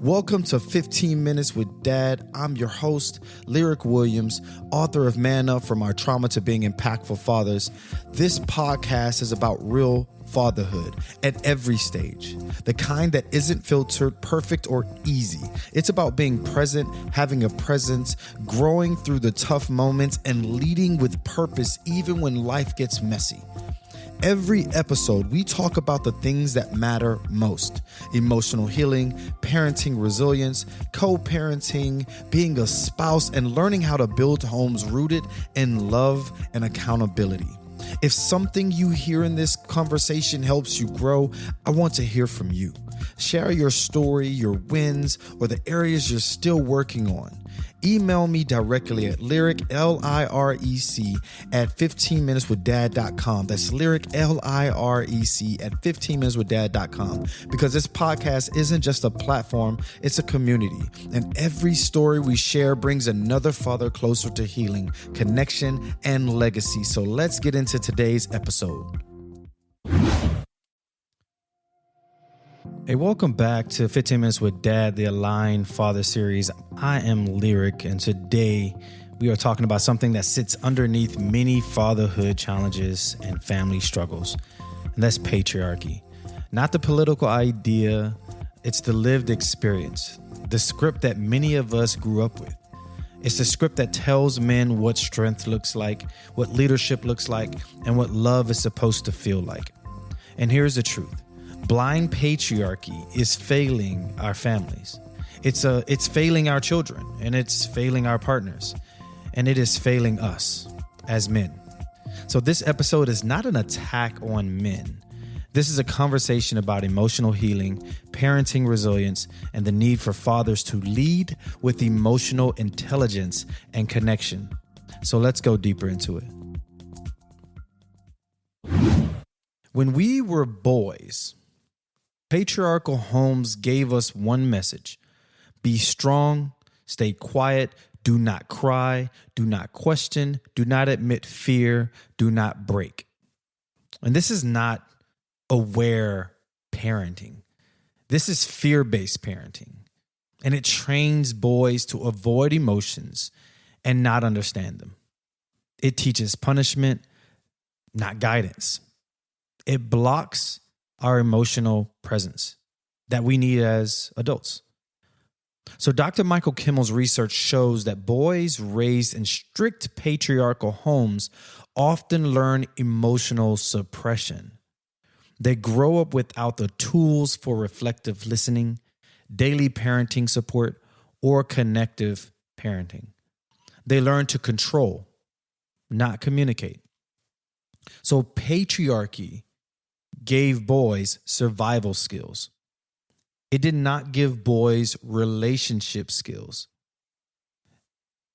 Welcome to 15 Minutes with Dad. I'm your host, Lirec Williams, author of Man Up From Our Trauma to Being Impactful Fathers. This podcast is about real fatherhood at every stage, the kind that isn't filtered, perfect, or easy. It's about being present, having a presence, growing through the tough moments, and leading with purpose even when life gets messy. Every episode, we talk about the things that matter most: emotional healing, parenting resilience, co-parenting, being a spouse, and learning how to build homes rooted in love and accountability. If something you hear in this conversation helps you grow, I want to hear from you. Share your story, your wins, or the areas you're still working on. Email me directly at Lirec, L-I-R-E-C, at 15minuteswithdad.com. That's Lirec, L-I-R-E-C, at 15minuteswithdad.com. Because this podcast isn't just a platform, it's a community. And every story we share brings another father closer to healing, connection, and legacy. So let's get into today's episode. Hey, welcome back to 15 Minutes with Dad, the Aligned Father series. I am Lirec, and today we are talking about something that sits underneath many fatherhood challenges and family struggles, and that's patriarchy. Not the political idea, it's the lived experience, the script that many of us grew up with. It's the script that tells men what strength looks like, what leadership looks like, and what love is supposed to feel like. And here's the truth. Blind patriarchy is failing our families. It's failing our children, and it's failing our partners, and it is failing us as men. So this episode is not an attack on men. This is a conversation about emotional healing, parenting resilience, and the need for fathers to lead with emotional intelligence and connection. So let's go deeper into it. When we were boys, patriarchal homes gave us one message: be strong, stay quiet, do not cry, do not question, do not admit fear, do not break. And this is not aware parenting. This is fear-based parenting. And it trains boys to avoid emotions and not understand them. It teaches punishment, not guidance. It blocks our emotional presence that we need as adults. So Dr. Michael Kimmel's research shows that boys raised in strict patriarchal homes often learn emotional suppression. They grow up without the tools for reflective listening, daily parenting support, or connective parenting. They learn to control, not communicate. So patriarchy gave boys survival skills. It did not give boys relationship skills.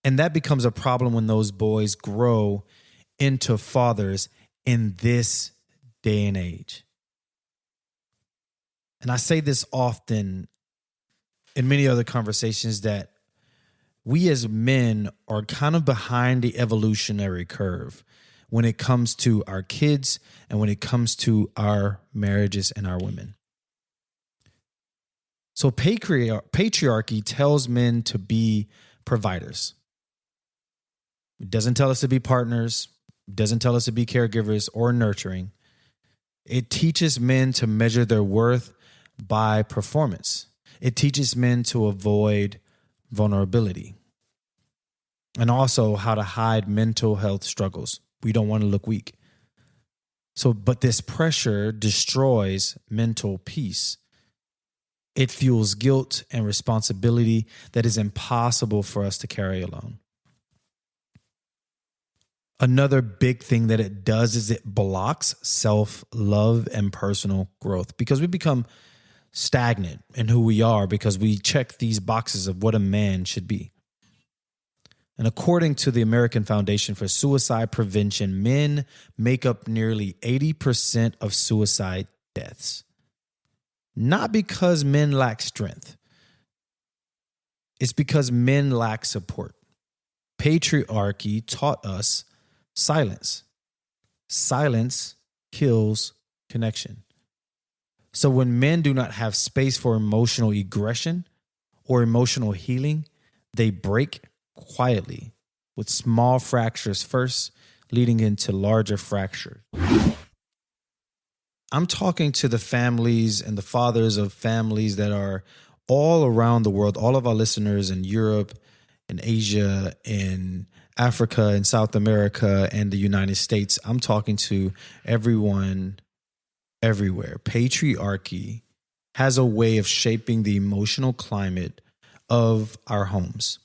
And that becomes a problem when those boys grow into fathers in this day and age. And I say this often in many other conversations, that we as men are kind of behind the evolutionary curve when it comes to our kids and when it comes to our marriages and our women. So patriarchy tells men to be providers. It doesn't tell us to be partners. It doesn't tell us to be caregivers or nurturing. It teaches men to measure their worth by performance. It teaches men to avoid vulnerability and also how to hide mental health struggles. We don't want to look weak. But this pressure destroys mental peace. It fuels guilt and responsibility that is impossible for us to carry alone. Another big thing that it does is it blocks self-love and personal growth, because we become stagnant in who we are because we check these boxes of what a man should be. And according to the American Foundation for Suicide Prevention, men make up nearly 80% of suicide deaths. Not because men lack strength. It's because men lack support. Patriarchy taught us silence. Silence kills connection. So when men do not have space for emotional aggression, or emotional healing, they break quietly with small fractures first, leading into larger fractures. I'm talking to the families and the fathers of families that are all around the world, all of our listeners in Europe, in Asia, in Africa, in South America, and the United States. I'm talking to everyone everywhere. Patriarchy has a way of shaping the emotional climate of our homes.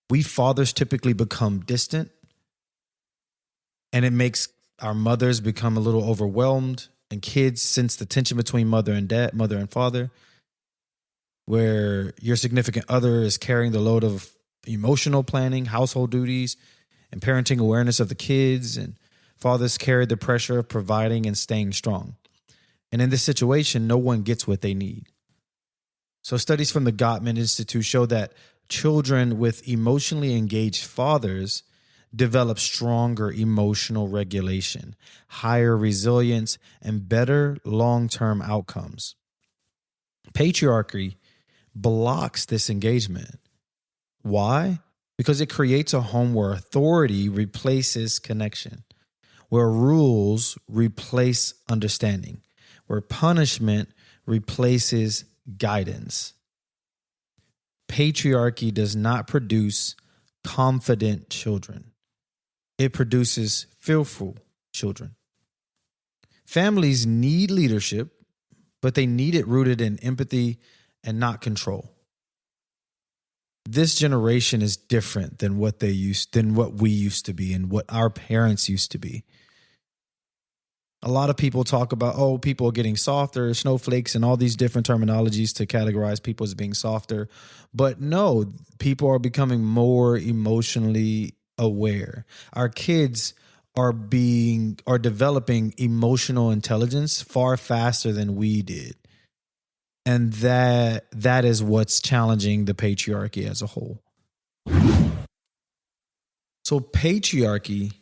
We fathers typically become distant, and it makes our mothers become a little overwhelmed, and kids sense the tension between mother and father, where your significant other is carrying the load of emotional planning, household duties, and parenting awareness of the kids, and fathers carry the pressure of providing and staying strong. And in this situation, no one gets what they need. So studies from the Gottman Institute show that children with emotionally engaged fathers develop stronger emotional regulation, higher resilience, and better long-term outcomes. Patriarchy blocks this engagement. Why? Because it creates a home where authority replaces connection, where rules replace understanding, where punishment replaces guidance. Patriarchy does not produce confident children. It produces fearful children. Families need leadership, but they need it rooted in empathy and not control. This generation is different than what we used to be and what our parents used to be. A lot of people talk about, people are getting softer, snowflakes, and all these different terminologies to categorize people as being softer. But no, people are becoming more emotionally aware. Our kids are developing emotional intelligence far faster than we did. And that is what's challenging the patriarchy as a whole. So patriarchy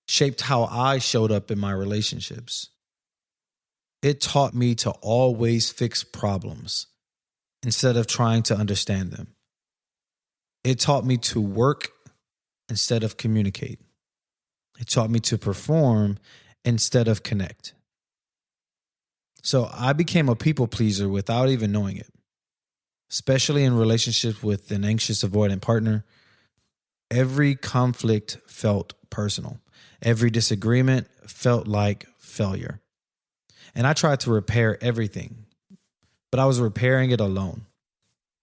shaped how I showed up in my relationships. It taught me to always fix problems instead of trying to understand them. It taught me to work instead of communicate. It taught me to perform instead of connect. So I became a people pleaser without even knowing it, especially in relationships with an anxious, avoidant partner. Every conflict felt personal. Every disagreement felt like failure. And I tried to repair everything, but I was repairing it alone,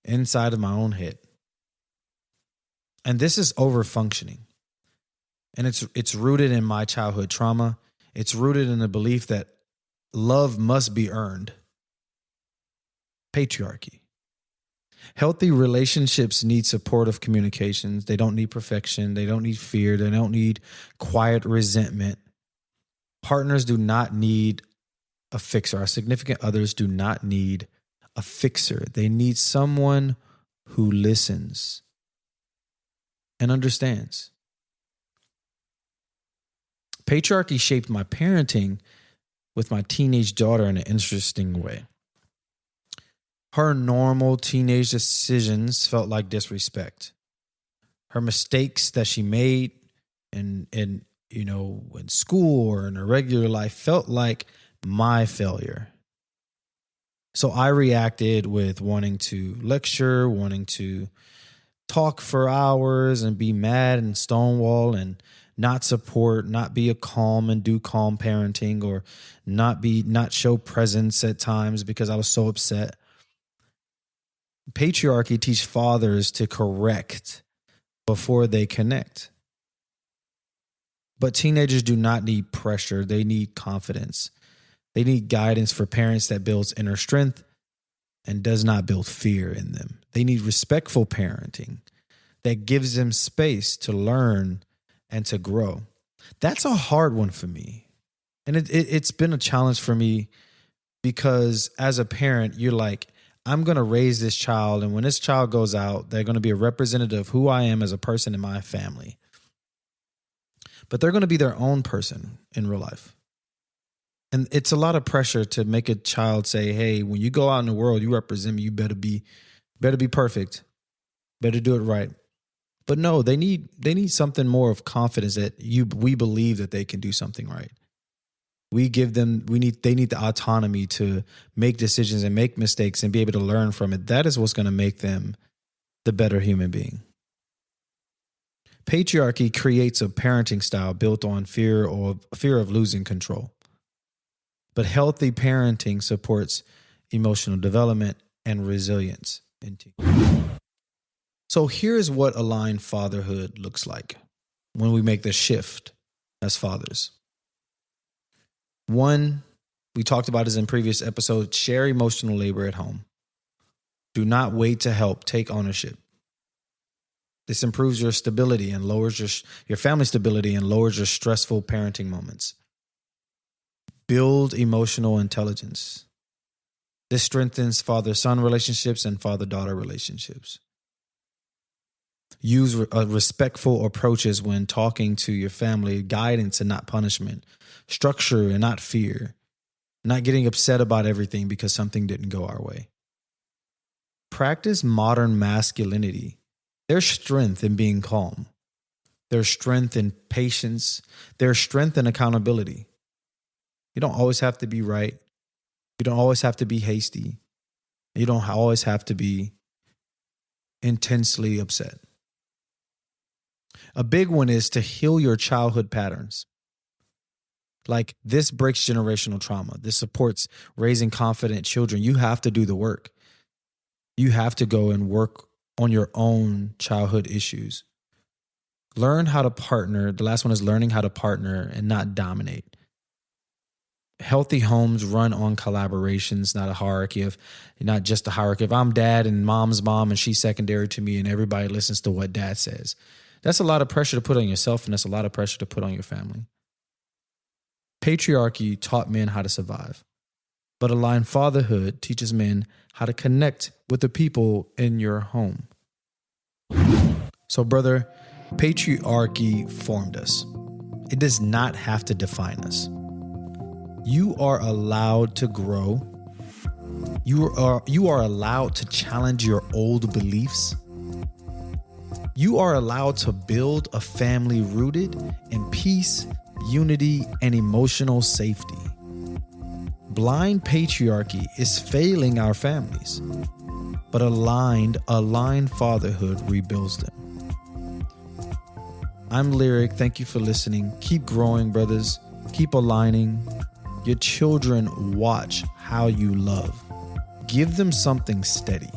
inside of my own head. And this is overfunctioning. And it's rooted in my childhood trauma. It's rooted in the belief that love must be earned. Patriarchy. Healthy relationships need supportive communications. They don't need perfection. They don't need fear. They don't need quiet resentment. Partners do not need a fixer. Our significant others do not need a fixer. They need someone who listens and understands. Patriarchy shaped my parenting with my teenage daughter in an interesting way. Her normal teenage decisions felt like disrespect. Her mistakes that she made in school or in her regular life felt like my failure. So I reacted with wanting to lecture, wanting to talk for hours and be mad and stonewall and not support, not be a calm and do calm parenting, or not show presence at times because I was so upset. Patriarchy teaches fathers to correct before they connect. But teenagers do not need pressure. They need confidence. They need guidance for parents that builds inner strength and does not build fear in them. They need respectful parenting that gives them space to learn and to grow. That's a hard one for me. And it's been a challenge for me because as a parent, you're like, I'm going to raise this child, and when this child goes out, they're going to be a representative of who I am as a person in my family. But they're going to be their own person in real life. And it's a lot of pressure to make a child say, hey, when you go out in the world, you represent me, you better be Better be perfect. Better do it right. But no, they need something more of confidence that we believe that they can do something right. They need the autonomy to make decisions and make mistakes and be able to learn from it. That is what's going to make them the better human being. Patriarchy creates a parenting style built on fear of losing control. But healthy parenting supports emotional development and resilience in teens. So here's what aligned fatherhood looks like when we make the shift as fathers. One, we talked about this in previous episodes, share emotional labor at home. Do not wait to help, take ownership. This improves your stability and lowers your family stability and lowers your stressful parenting moments. Build emotional intelligence. This strengthens father-son relationships and father-daughter relationships. Use respectful approaches when talking to your family, guidance and not punishment, structure and not fear, not getting upset about everything because something didn't go our way. Practice modern masculinity. There's strength in being calm. There's strength in patience. There's strength in accountability. You don't always have to be right. You don't always have to be hasty. You don't always have to be intensely upset. A big one is to heal your childhood patterns. Like, this breaks generational trauma. This supports raising confident children. You have to do the work. You have to go and work on your own childhood issues. Learn how to partner. The last one is learning how to partner and not dominate. Healthy homes run on collaborations, not just a hierarchy of I'm dad and mom's mom and she's secondary to me and everybody listens to what dad says. That's a lot of pressure to put on yourself and that's a lot of pressure to put on your family. Patriarchy taught men how to survive, but aligned fatherhood teaches men how to connect with the people in your home. So, brother, patriarchy formed us. It does not have to define us. You are allowed to grow. You are allowed to challenge your old beliefs. You are allowed to build a family rooted in peace, unity, and emotional safety. Blind patriarchy is failing our families, but aligned fatherhood rebuilds them. I'm Lirec. Thank you for listening. Keep growing, brothers. Keep aligning. Your children watch how you love. Give them something steady.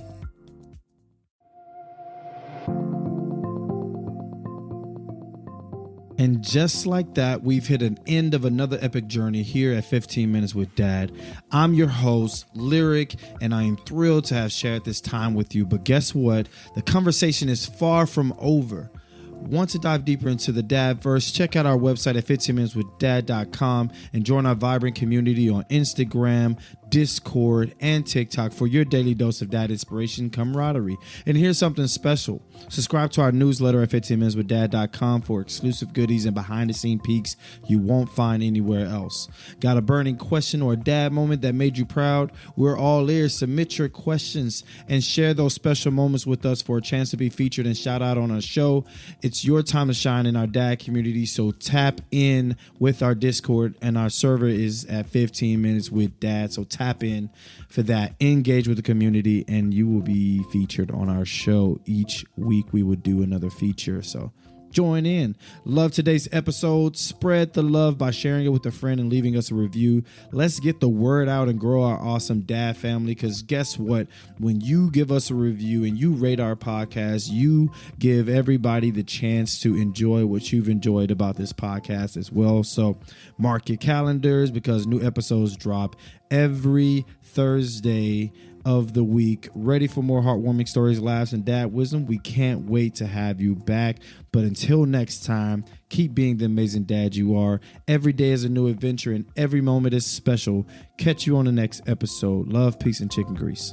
And just like that, we've hit an end of another epic journey here at 15 Minutes with Dad. I'm your host, Lirec, and I am thrilled to have shared this time with you. But guess what? The conversation is far from over. Want to dive deeper into the Dadverse? Check out our website at 15minuteswithdad.com and join our vibrant community on Instagram, Discord, and TikTok for your daily dose of dad inspiration, camaraderie. And here's something special. Subscribe to our newsletter at 15minuteswithdad.com for exclusive goodies and behind-the-scene peeks you won't find anywhere else. Got a burning question or a dad moment that made you proud? We're all ears. Submit your questions and share those special moments with us for a chance to be featured and shout out on our show. It's your time to shine in our dad community, so tap in with our Discord, and our server is at 15 Minutes with Dad. So tap in for that. Engage with the community, and you will be featured on our show. Each week we will do another feature, so join in. Love today's episode. Spread the love by sharing it with a friend and leaving us a review. Let's get the word out and grow our awesome dad family, because guess what? When you give us a review and you rate our podcast, you give everybody the chance to enjoy what you've enjoyed about this podcast as well. So mark your calendars, because new episodes drop every Thursday of the week. Ready for more heartwarming stories, laughs, and dad wisdom? We can't wait to have you back. But until next time, keep being the amazing dad you are. Every day is a new adventure and every moment is special. Catch you on the next episode. Love, peace, and chicken grease.